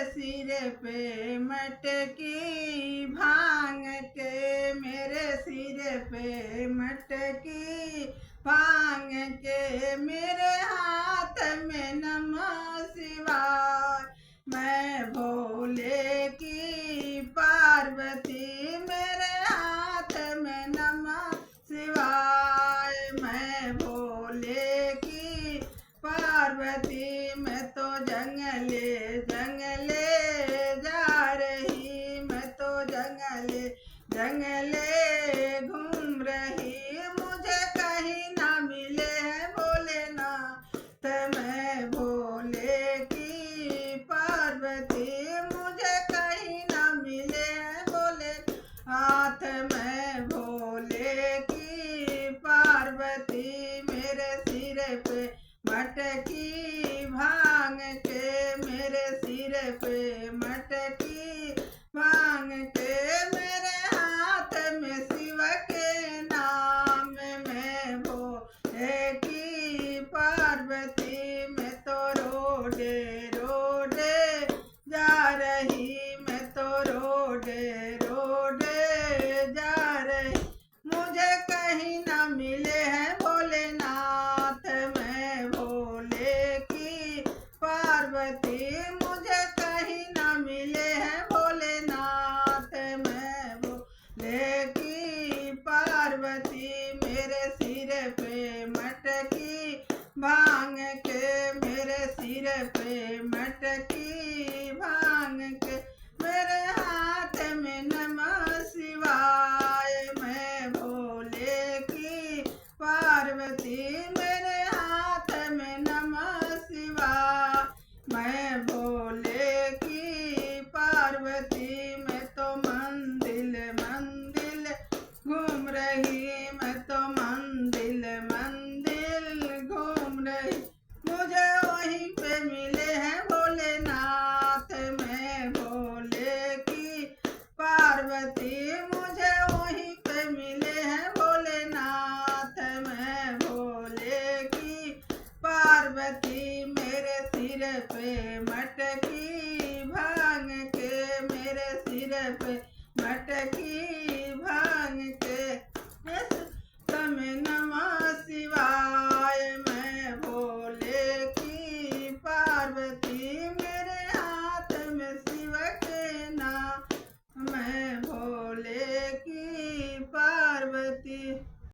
सिर पे मटकी भांग के, मेरे सिर पे मटकी भांग के, मेरे हाथ में नमः शिवाय। मैं भोले की पार्वती, मेरे हाथ में नमः शिवाय। मैं भोले की पार्वती, मैं तो जंगले जंगले जा रही, मैं तो जंगले जंगले घूम रही, मुझे कहीं ना मिले हैं भोलेनाथ। मैं भोले की पार्वती, मुझे कहीं ना मिले हैं भोलेनाथ। मैं भोले की पार्वती, मेरे सिर पे मटकी भांग के, मेरे सिर पे मटकी भांग के, मेरे हाथ में शिव के नाम। मैं भोले की पार्वती, मैं तो रोडे रोडे जा रही, मैं तो रोडे रोडे जा रही, मुझे कहीं ना मिले हैं भोलेनाथ। मैं भोले की पार्वती, मुझे कहीं ना मिले हैं भोलेनाथ। मैं भोले की पार्वती, मेरे सिर पे मटकी भांग के, मेरे सिर पे मटकी भांग के, मेरे हाथ में नमः शिवाय। मैं भोले की पार्वती, मेरे हाथ में नमः शिवाय। मैं भोले की पार्वती, मैं तो मंदिर मंदिर घूम रही, मैं तो मंदिर मंदिर घूम रही, मुझे वहीं पे मिले हैं भोलेनाथ। मैं भोले की पार्वती, मुझे वहीं पे मिले हैं भोलेनाथ। मैं भोले की पार्वती, मेरे सिर पे मटकी भांग के, मेरे सिर पे मटकी